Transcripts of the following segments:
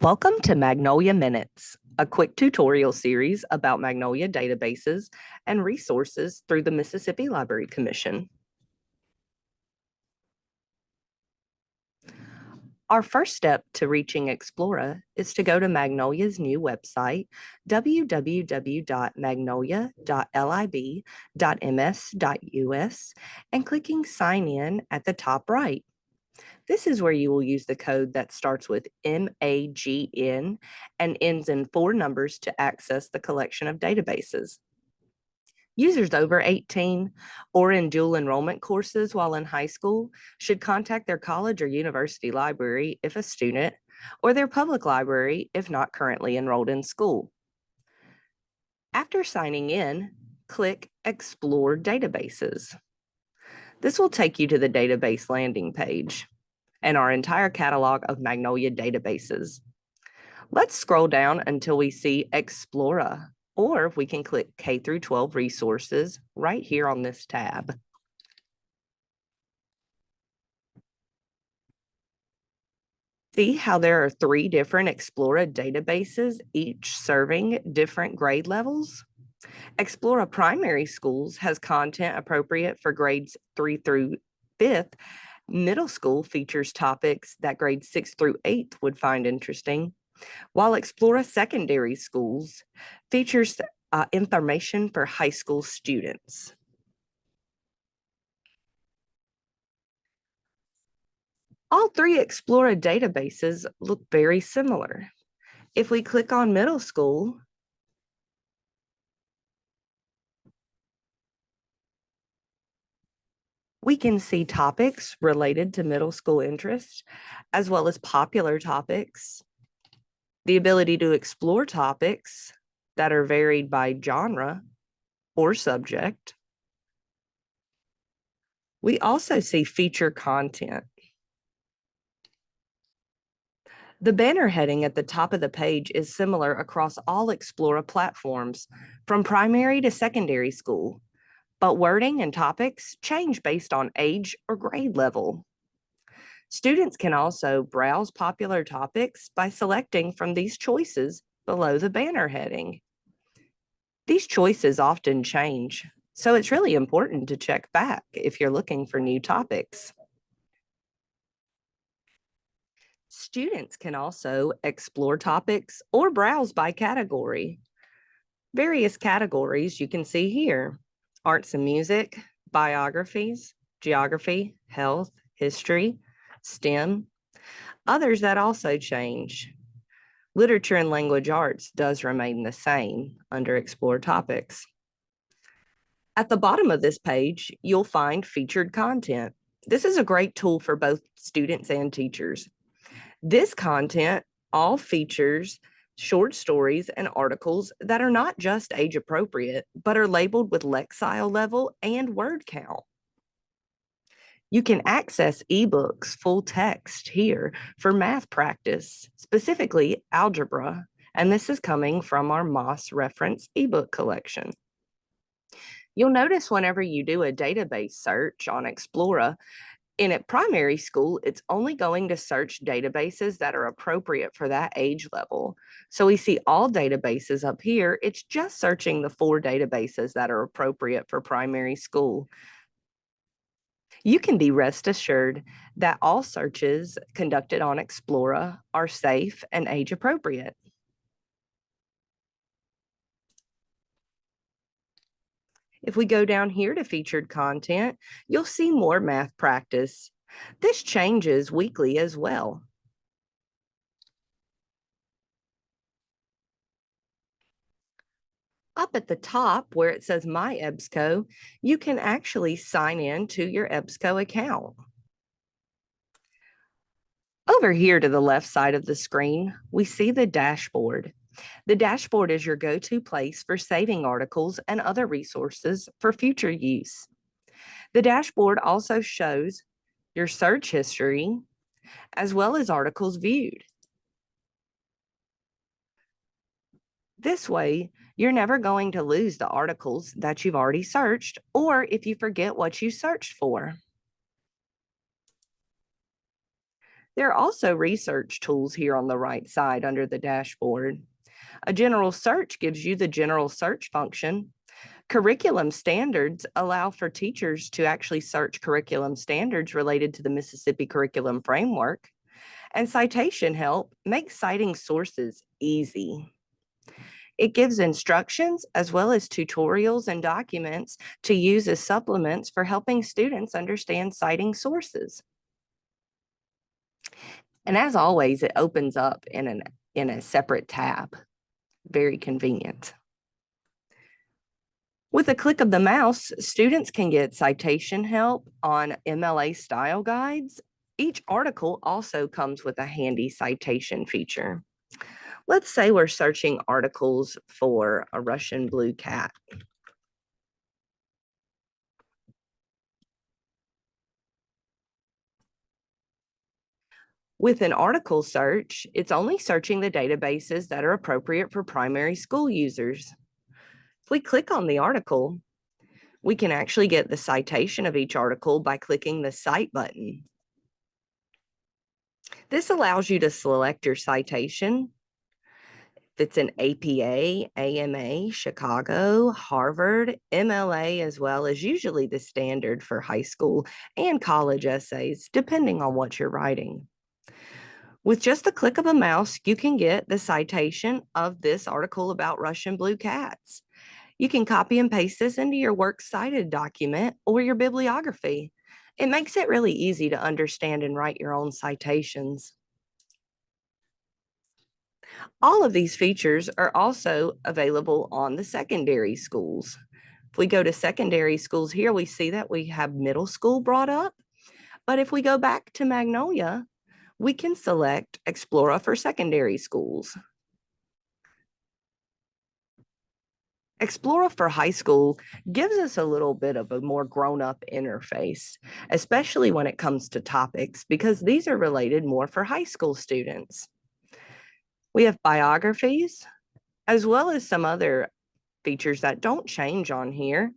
Welcome to Magnolia Minutes, a quick tutorial series about Magnolia databases and resources through the Mississippi Library Commission. Our first step to reaching Explora is to go to Magnolia's new website, www.magnolia.lib.ms.us, and clicking Sign In at the top right. This is where you will use the code that starts with MAGN and ends in 4 numbers to access the collection of databases. Users over 18 or in dual enrollment courses while in high school should contact their college or university library if a student, or their public library if not currently enrolled in school. After signing in, click Explore Databases. This will take you to the database landing page and our entire catalog of Magnolia databases. Let's scroll down until we see Explora, or we can click K-12 resources right here on this tab. See how there are 3 different Explora databases, each serving different grade levels? Explora Primary Schools has content appropriate for grades 3 through 5th. Middle school features topics that grades 6 through 8th would find interesting, while Explora Secondary Schools features information for high school students. All 3 Explora databases look very similar. If we click on middle school, we can see topics related to middle school interests, as well as popular topics, the ability to explore topics that are varied by genre or subject. We also see feature content. The banner heading at the top of the page is similar across all Explora platforms, from primary to secondary school, but wording and topics change based on age or grade level. Students can also browse popular topics by selecting from these choices below the banner heading. These choices often change, so it's really important to check back if you're looking for new topics. Students can also explore topics or browse by category. Various categories you can see here: arts and music, biographies, geography, health, history, STEM. Others that also change. Literature and language arts does remain the same under Explore Topics. At the bottom of this page, you'll find featured content. This is a great tool for both students and teachers. This content all features short stories and articles that are not just age appropriate, but are labeled with Lexile level and word count. You can access ebooks full text here for math practice, specifically algebra, and this is coming from our Moss reference ebook collection. You'll notice whenever you do a database search on Explora, in a primary school, it's only going to search databases that are appropriate for that age level. So we see all databases up here. It's just searching the 4 databases that are appropriate for primary school. You can be rest assured that all searches conducted on Explora are safe and age appropriate. If we go down here to featured content, you'll see more math practice. This changes weekly as well. Up at the top where it says My EBSCO, you can actually sign in to your EBSCO account. Over here to the left side of the screen, we see the dashboard. The dashboard is your go-to place for saving articles and other resources for future use. The dashboard also shows your search history as well as articles viewed. This way, you're never going to lose the articles that you've already searched, or if you forget what you searched for. There are also research tools here on the right side under the dashboard. A general search gives you the general search function. Curriculum standards allow for teachers to actually search curriculum standards related to the Mississippi Curriculum Framework. And citation help makes citing sources easy. It gives instructions as well as tutorials and documents to use as supplements for helping students understand citing sources. And as always, it opens up in a separate tab. Very convenient. With a click of the mouse, students can get citation help on MLA style guides. Each article also comes with a handy citation feature. Let's say we're searching articles for a Russian blue cat. With an article search, it's only searching the databases that are appropriate for primary school users. If we click on the article, we can actually get the citation of each article by clicking the Cite button. This allows you to select your citation. If it's an APA, AMA, Chicago, Harvard, MLA, as well as usually the standard for high school and college essays, depending on what you're writing. With just a click of a mouse, you can get the citation of this article about Russian blue cats. You can copy and paste this into your works cited document or your bibliography. It makes it really easy to understand and write your own citations. All of these features are also available on the secondary schools. If we go to secondary schools here, we see that we have middle school brought up. But if we go back to Magnolia, we can select Explora for secondary schools. Explora for high school gives us a little bit of a more grown-up interface, especially when it comes to topics, because these are related more for high school students. We have biographies, as well as some other features that don't change on here,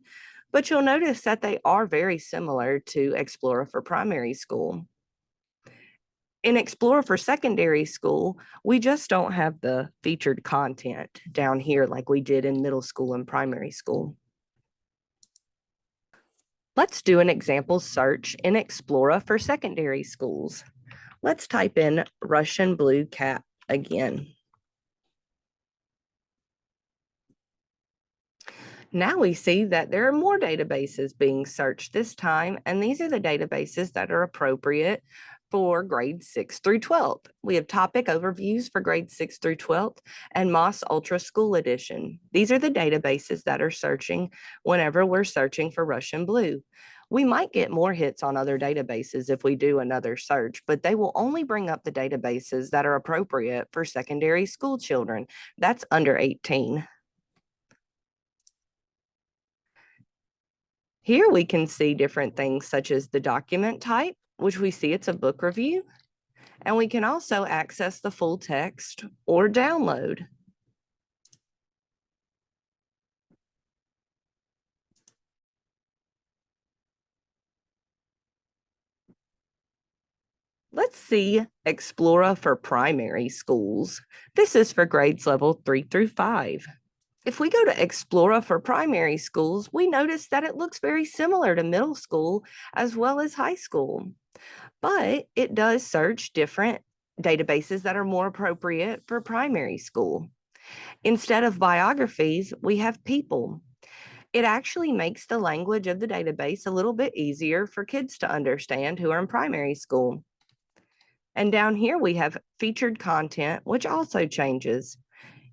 but you'll notice that they are very similar to Explora for primary school. In Explora for secondary school, we just don't have the featured content down here like we did in middle school and primary school. Let's do an example search in Explora for secondary schools. Let's type in Russian blue cat again. Now we see that there are more databases being searched this time, and these are the databases that are appropriate for grades 6 through 12. We have topic overviews for grades 6 through 12 and Moss Ultra School Edition. These are the databases that are searching whenever we're searching for Russian blue. We might get more hits on other databases if we do another search, but they will only bring up the databases that are appropriate for secondary school children. That's under 18. Here we can see different things such as the document type, which we see it's a book review, and we can also access the full text or download. Let's see Explora for primary schools. This is for grades level 3 through 5. If we go to Explora for primary schools, we notice that it looks very similar to middle school as well as high school, but it does search different databases that are more appropriate for primary school. Instead of biographies, we have people. It actually makes the language of the database a little bit easier for kids to understand who are in primary school. And down here we have featured content, which also changes.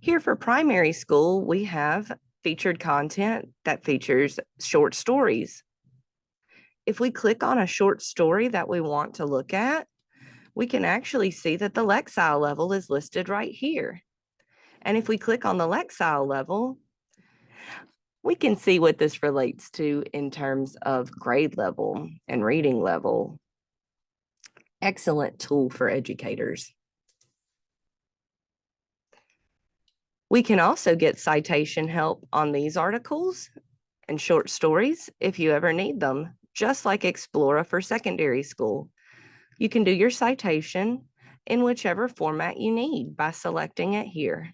Here for primary school, we have featured content that features short stories. If we click on a short story that we want to look at, we can actually see that the Lexile level is listed right here. And if we click on the Lexile level, we can see what this relates to in terms of grade level and reading level. Excellent tool for educators. We can also get citation help on these articles and short stories if you ever need them, just like Explora for secondary school. You can do your citation in whichever format you need by selecting it here.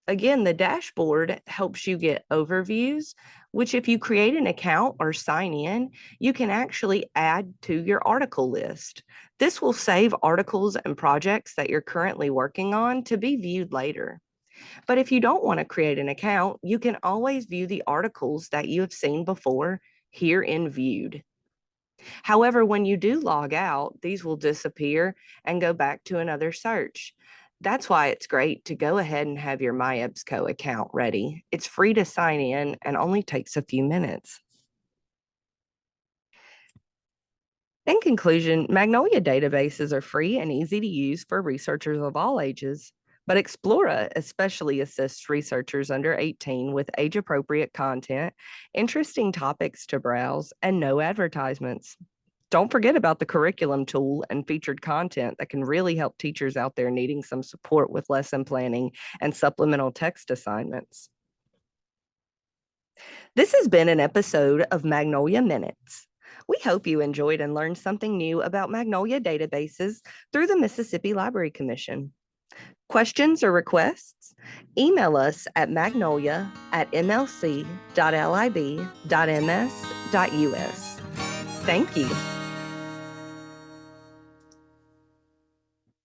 Again, the dashboard helps you get overviews, which if you create an account or sign in, you can actually add to your article list. This will save articles and projects that you're currently working on to be viewed later. But if you don't want to create an account, you can always view the articles that you have seen before here in Viewed. However, when you do log out, these will disappear and go back to another search. That's why it's great to go ahead and have your EBSCO account ready. It's free to sign in and only takes a few minutes. In conclusion, Magnolia databases are free and easy to use for researchers of all ages, but Explora especially assists researchers under 18 with age-appropriate content, interesting topics to browse, and no advertisements. Don't forget about the curriculum tool and featured content that can really help teachers out there needing some support with lesson planning and supplemental text assignments. This has been an episode of Magnolia Minutes. We hope you enjoyed and learned something new about Magnolia databases through the Mississippi Library Commission. Questions or requests? Email us at magnolia@mlc.lib.ms.us. Thank you.